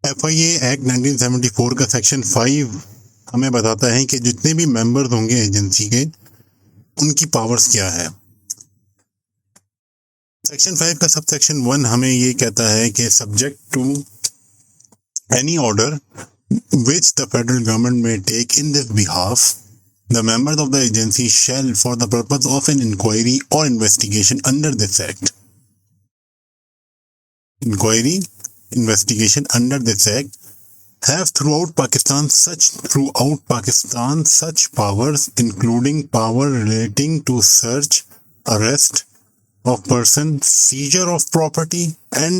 FIA act 1974 का section 5 हमें बताता है कि जितने भी मेंबर्स होंगे एजेंसी के, उनकी पावर्स क्या है। सेक्शन 5 का सब सेक्शन 1 हमें ये कहता है कि subject to any order which the federal government may take in this behalf, the members of the agency shall, for the purpose of an inquiry or investigation under this act, have throughout Pakistan such powers, including power relating to search, arrest of person, seizure of property, and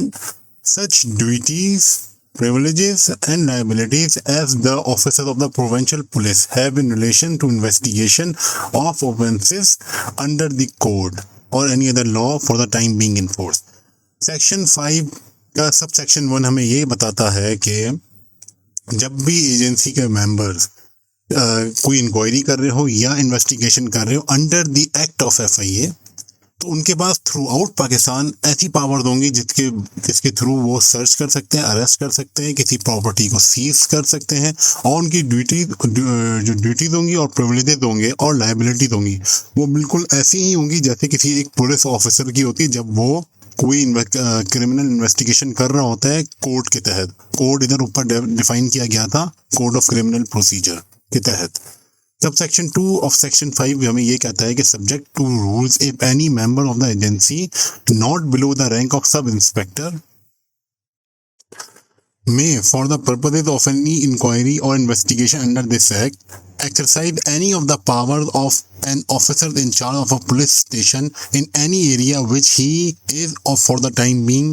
such duties, privileges, and liabilities as the officers of the provincial police have in relation to investigation of offences under the code or any other law for the time being in force. Section 5 का सब section 1 हमें ये बताता है कि जब भी agency के मेंबर्स कोई इंक्वायरी कर रहे हो या इन्वेस्टिगेशन कर रहे हो under the act of FIA, तो उनके पास थ्रू आउट पाकिस्तान ऐसी पावर्स होंगी जिसके थ्रू वो सर्च कर सकते हैं, अरेस्ट कर सकते हैं, किसी प्रॉपर्टी को सीज कर सकते हैं, और उनकी जो ड्यूटीज होंगी और प्रिविलेजेस होंगे और लायबिलिटीज होंगी वो बिल्कुल ऐसी ही होंगी जैसे किसी एक पुलिस ऑफिसर की होती है जब वो कोई क्रिमिनल इन्वेस्टिगेशन कर रहा होता है कोर्ट के तहत। कोड इधर ऊपर डिफाइन किया गया था कोड ऑफ क्रिमिनल प्रोसीजर के तहत। सब सेक्शन 2 ऑफ सेक्शन 5 हमें ये कहता है कि subject to rules if any member of the agency not below the rank of sub inspector may, for the purposes of any inquiry or investigation under this act, exercise any of the powers of an officer in charge of a police station in any area which he is of for the time being,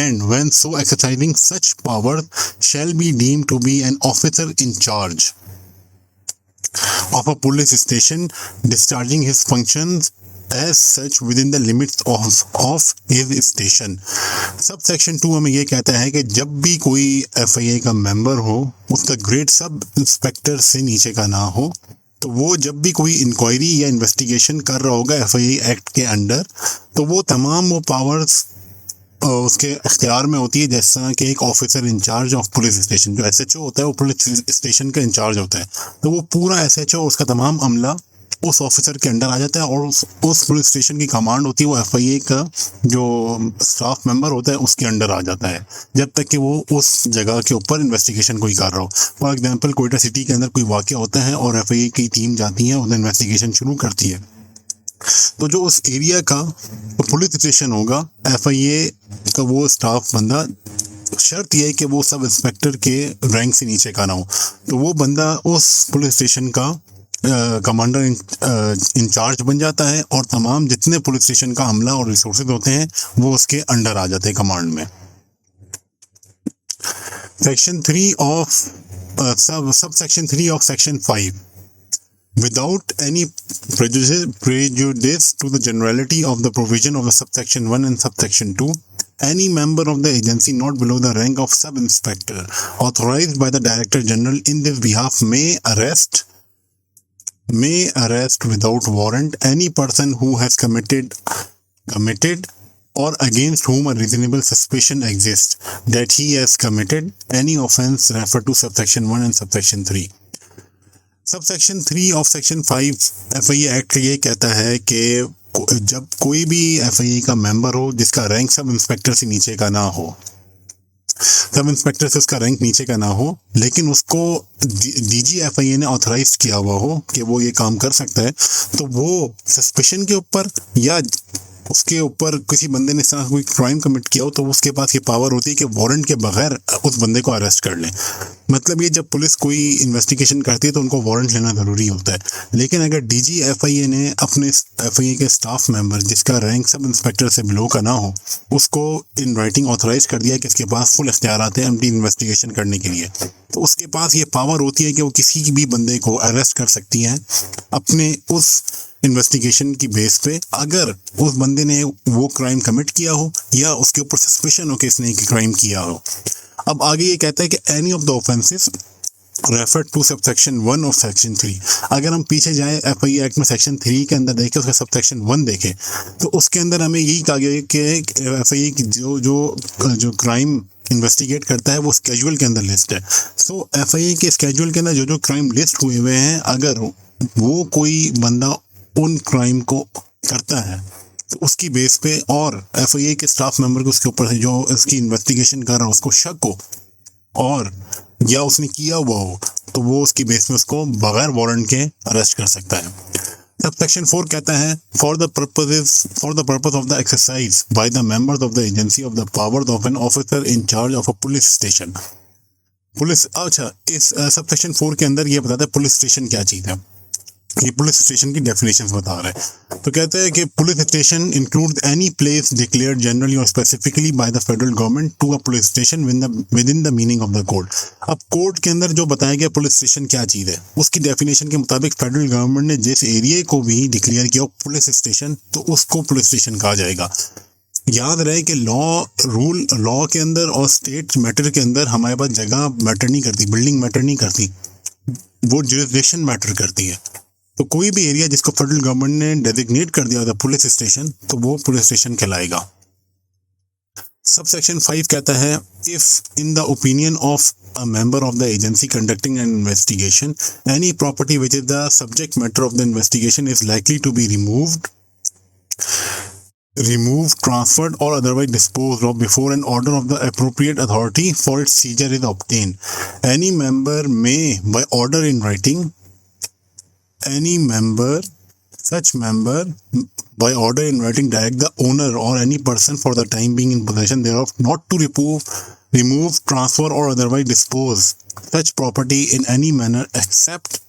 and when so exercising such powers shall be deemed to be an officer in charge of a police station discharging his functions as such within the limits of his station. Sub section 2 हमें ये कहता है कि जब भी कोई FIA का member हो उसका ग्रेड सब इंस्पेक्टर से नीचे का ना हो, तो वो जब भी कोई इंक्वायरी या इन्वेस्टिगेशन कर रहा होगा FIA एक्ट के अंडर, तो वो तमाम वो पावर्स उसके अख्तियार में होती है, जैसा कि एक officer in charge of police station, जो SHO होता है वो पुलिस स्टेशन का इंचार्ज होता है, तो वो पूरा SHO उसका तमाम अमला उस ऑफिसर के अंडर आ जाता है, और उस पुलिस स्टेशन की कमांड होती है वो FIA का जो स्टाफ मेंबर होता है उसके अंडर आ जाता है जब तक कि वो उस जगह के ऊपर इन्वेस्टिगेशन कोई कर रहा हो। फॉर एग्जांपल कोयटा सिटी के अंदर कोई वाक़या होता है और FIA की टीम जाती है, उधर इन्वेस्टिगेशन शुरू करती है, तो जो उस एरिया का पुलिस स्टेशन होगा FIA का वो स्टाफ बंदा, शर्त यह है कि वो सब इंस्पेक्टर के रैंक से नीचे का ना हो, तो वो बंदा उस पुलिस स्टेशन का कमांडर इंचार्ज बन जाता है, और तमाम जितने पुलिस स्टेशन का अमला और रिसोर्सेज होते हैं वो उसके अंडर आ जाते हैं कमांड में। Section 3 of sub section 3 of section 5, without any prejudice to the generality of the provision of the subsection 1 and subsection 2, any member of the agency not below the rank of sub-inspector authorized by the Director General in this behalf may arrest without warrant any person who has committed or against whom a reasonable suspicion exists that he has committed any offence referred to subsection 1 and subsection 3. Subsection 3 of section 5 FIA act ये कहता है कि जब कोई भी FIA का member हो जिसका रैंक सब इंस्पेक्टर से नीचे का ना हो, सब इंस्पेक्टर से उसका रैंक नीचे का ना हो, लेकिन उसको DG FIA ने ऑथराइज किया हुआ हो कि वो ये काम कर सकता है, तो वो सस्पेशन के ऊपर या उसके ऊपर किसी बंदे ने इस तरह कोई क्राइम कमिट किया हो तो उसके पास ये पावर होती है कि वारंट के बगैर उस बंदे को अरेस्ट कर लें। मतलब ये जब पुलिस कोई इन्वेस्टिगेशन करती है तो उनको वारंट लेना ज़रूरी होता है, लेकिन अगर DG FIA ने अपने FIA के स्टाफ मेंबर जिसका रैंक सब इंस्पेक्टर से बिलो का ना हो उसको इन राइटिंग ऑथराइज कर दिया कि इसके पास फुल इख्तियारात हैं अपनी इन्वेस्टिगेशन करने के लिए, तो उसके पास ये पावर होती है कि वो किसी भी बंदे को अरेस्ट कर सकती हैं अपने उस इन्वेस्टिगेशन की बेस पे, अगर उस बंदे ने वो क्राइम कमिट किया हो या उसके ऊपर सस्पेशन हो कि इसने क्राइम किया हो। अब आगे ये कहता है कि any of the offences refer to sub section 1 of section 3। अगर हम पीछे जाएं FIA एक्ट में सेक्शन 3 के अंदर देखें, उसका सब सेक्शन 1 देखें, तो उसके अंदर हमें यही कहा गया है कि FIA की जो क्राइम इन्वेस्टिगेट करता है वो स्केड्यूल के अंदर लिस्ट है। सो FIA के स्केड्यूल के अंदर जो क्राइम लिस्ट हुए हुए हैं, अगर वो कोई बंदा उन क्राइम को करता है तो उसकी बेस पे और FIA के स्टाफ मेंबर को उसके ऊपर से जो इसकी इन्वेस्टिगेशन कर रहा है उसको शक हो और या उसने किया हुआ हो, तो वो उसकी बेस में उसको बगैर वारंट के अरेस्ट कर सकता है। सब सेक्शन 4 कहता है for the purpose of the exercise by the members of the agency of the powers of an officer in charge of a police station. Police, अच्छा, इस सब सेक्शन 4 के अंदर ये बताता है पुलिस स्टेशन क्या चीज़ है। ये पुलिस स्टेशन की डेफिनेशंस बता रहा है। तो कहते हैं कि police station includes any place declared generally और specifically by the federal government to a police station within the meaning of the code. अब कोड के अंदर जो बताया गया पुलिस स्टेशन क्या चीज़ है, उसकी डेफिनेशन के मुताबिक फेडरल गवर्नमेंट ने जिस एरिया को भी डिक्लेयर किया पुलिस स्टेशन, तो उसको पुलिस स्टेशन कहा जाएगा। याद रहे कि लॉ के अंदर और स्टेट मैटर के अंदर हमारे पास जगह मैटर नहीं करती, बिल्डिंग मैटर नहीं करती, वो जुरिसडिक्शन मैटर करती है। तो कोई भी एरिया जिसको फेडरल गवर्नमेंट ने डेजिग्नेट कर दिया था पुलिस स्टेशन, तो वो पुलिस स्टेशन कहलाएगा। सब सेक्शन 5 कहता है if in the opinion of a member of the agency conducting an investigation any property which is the subject matter of the investigation is likely to be removed, transferred or otherwise disposed of before an order of the appropriate authority for its seizure is obtained. Any member may, by order in writing, such member by order in writing direct the owner or any person for the time being in possession thereof not to remove, transfer or otherwise dispose such property in any manner except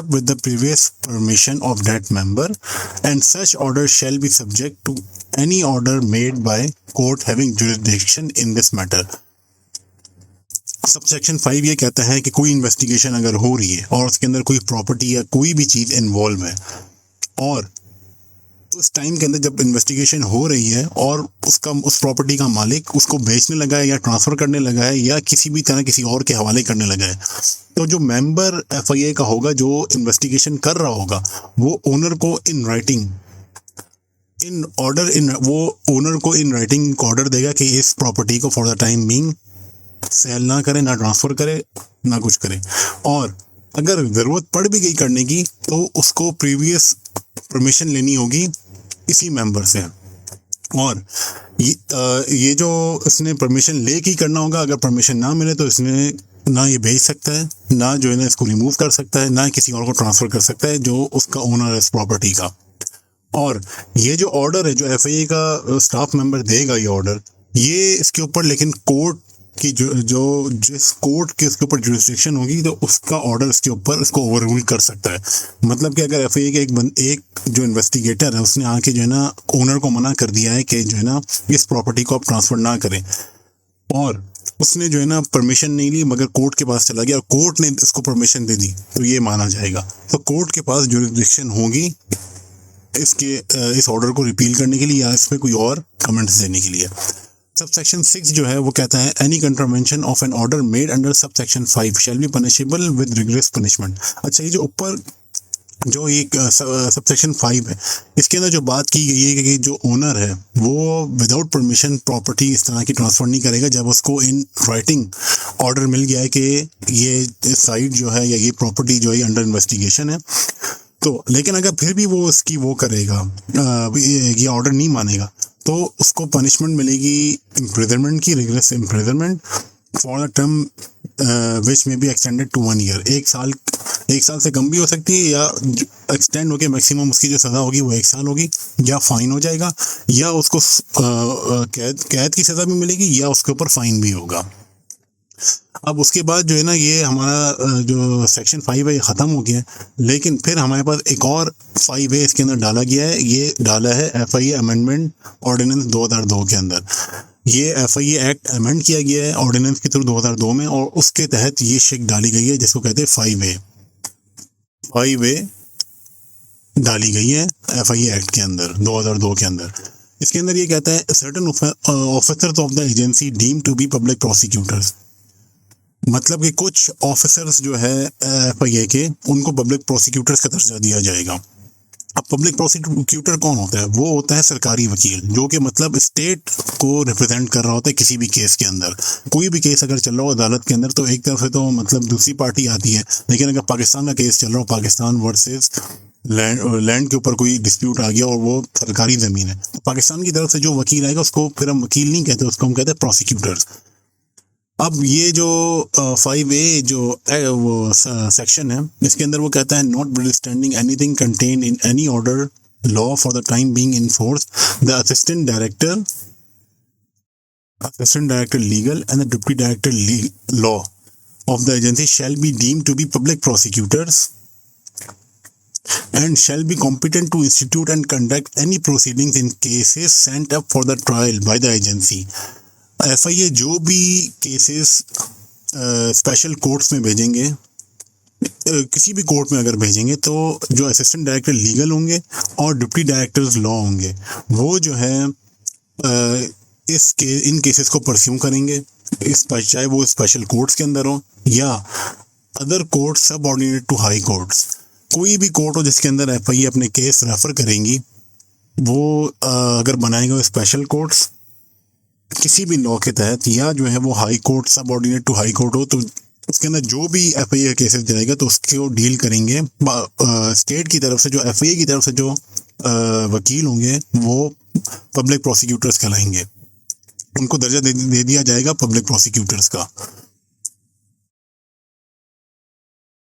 with the previous permission of that member, and such order shall be subject to any order made by court having jurisdiction in this matter. सब section 5 ये कहता है कि कोई investigation अगर हो रही है और उसके अंदर कोई प्रॉपर्टी या कोई भी चीज़ इन्वॉल्व है और उस टाइम के अंदर जब इन्वेस्टिगेशन हो रही है और उस प्रॉपर्टी का मालिक उसको बेचने लगा है या ट्रांसफ़र करने लगा है या किसी भी तरह किसी और के हवाले करने लगा है, तो जो मेंबर FIA का होगा जो इन्वेस्टिगेशन कर रहा होगा वो ओनर को इन राइटिंग ऑर्डर देगा कि इस प्रॉपर्टी को for the time being sell ना करे, ना ट्रांसफ़र करे, ना कुछ करे। और अगर ज़रूरत पड़ भी गई करने की तो उसको प्रीवियस परमिशन लेनी होगी इसी मेंबर से। और ये जो इसने परमिशन ले के ही करना होगा। अगर परमिशन ना मिले तो इसने ना ये भेज सकता है, ना जो है ना इसको रिमूव कर सकता है, ना किसी और को ट्रांसफ़र कर सकता है जो उसका ओनर है इस प्रॉपर्टी का। और ये जो ऑर्डर है जो FIA का स्टाफ मेंबर देगा, ये ऑर्डर ये इसके ऊपर लेकिन कोर्ट कि जिस कोर्ट के उसके ऊपर जुरिस्डिक्शन होगी तो उसका ऑर्डर इसके ऊपर इसको ओवर रूल कर सकता है। मतलब कि अगर FIA के एक जो इन्वेस्टिगेटर है उसने आके जो है ना ओनर को मना कर दिया है कि जो है ना इस प्रॉपर्टी को आप ट्रांसफ़र ना करें, और उसने जो है ना परमिशन नहीं ली मगर कोर्ट के पास चला गया और कोर्ट ने इसको परमिशन दे दी, तो ये माना जाएगा। तो कोर्ट के पास जुरिस्डिक्शन होगी इस ऑर्डर को रिपील करने के लिए या इसमें कोई और कमेंट्स देने के लिए। सब सेक्शन 6 जो है वो कहता है any contravention of an order made under sub section 5 shall be punishable with rigorous punishment. अच्छा, ये जो ऊपर जो एक सब सेक्शन 5 है इसके अंदर जो बात की गई है कि जो ओनर है वो विदाउट परमिशन प्रॉपर्टी इस तरह की ट्रांसफ़र नहीं करेगा जब उसको इन राइटिंग ऑर्डर मिल गया है कि ये साइट जो है या ये प्रॉपर्टी जो है अंडर इन्वेस्टिगेशन है। तो लेकिन अगर फिर भी वो इसकी वो करेगा, ये ऑर्डर नहीं मानेगा, तो उसको पनिशमेंट मिलेगी इम्प्रिजनमेंट की, rigorous imprisonment for the term which may be extended to 1 year. एक साल से कम भी हो सकती है या एक्सटेंड होकर मैक्सिमम उसकी जो सज़ा होगी वो 1 साल होगी, या फाइन हो जाएगा, या उसको कैद की सज़ा भी मिलेगी, या उसके ऊपर फाइन भी होगा। अब उसके बाद जो है ना ये हमारा जो सेक्शन 5 है ये ख़त्म हो गया है, लेकिन फिर हमारे पास एक और 5 है इसके अंदर डाला गया है। ये डाला है FIA अमेंडमेंट ऑर्डिनेंस 2002 के अंदर। ये FIA एक्ट अमेंड किया गया है ऑर्डिनेंस के थ्रू 2002 में, और उसके तहत ये शिक डाली गई है जिसको कहते हैं 5A डाली गई है FIA एक्ट के अंदर 2002 के अंदर। इसके अंदर ये कहता है certain officers of the agency deemed to be public prosecutors मतलब कि कुछ ऑफिसर्स जो है FIA के, उनको पब्लिक प्रोसिक्यूटर्स का दर्जा दिया जाएगा। अब पब्लिक प्रोसिक्यूटर कौन होता है? वो होता है सरकारी वकील, जो कि मतलब स्टेट को रिप्रेजेंट कर रहा होता है किसी भी केस के अंदर। कोई भी केस अगर चल रहा हो अदालत के अंदर, तो एक तरफ से तो मतलब दूसरी पार्टी आती है, लेकिन अगर पाकिस्तान का केस चल रहा हो, पाकिस्तान वर्सेस लैंड के ऊपर कोई डिस्प्यूट आ गया और वो सरकारी ज़मीन है, तो पाकिस्तान की तरफ से जो वकील आएगा उसको फिर हम वकील नहीं कहते, उसको हम कहते हैं प्रोसिक्यूटर्स। अब ये जो 5A जो वो सेक्शन है, इसके अंदर वो कहता है not understanding anything contain in any order law for the time being in force, the assistant director legal and the deputy director law of the agency shall be deemed to be public prosecutors and shall be competent to institute and conduct any proceedings in cases sent up for the trial by the agency. FIA जो भी cases special courts में भेजेंगे, किसी भी court में अगर भेजेंगे, तो जो असिस्टेंट डायरेक्टर लीगल होंगे और डिप्टी डायरेक्टर्स लॉ होंगे, वो जो है इन केसेस को परस्यू करेंगे, चाहे वो स्पेशल कोर्ट्स के अंदर हो या other court subordinate to high courts. कोई भी कोर्ट हो जिसके अंदर FIA अपने केस रेफर करेंगी, वो अगर बनाएगा स्पेशल कोर्ट्स किसी भी लॉ के तहत, या जो है वो high court subordinate to high court हो, तो उसके अंदर जो भी FIA केसेस जाएगा तो उसके वो डील करेंगे स्टेट की तरफ से। जो FIA की तरफ से जो वकील होंगे वो पब्लिक प्रोसिक्यूटर्स कहलाएंगे, उनको दर्जा दे दिया जाएगा पब्लिक प्रोसिक्यूटर्स का।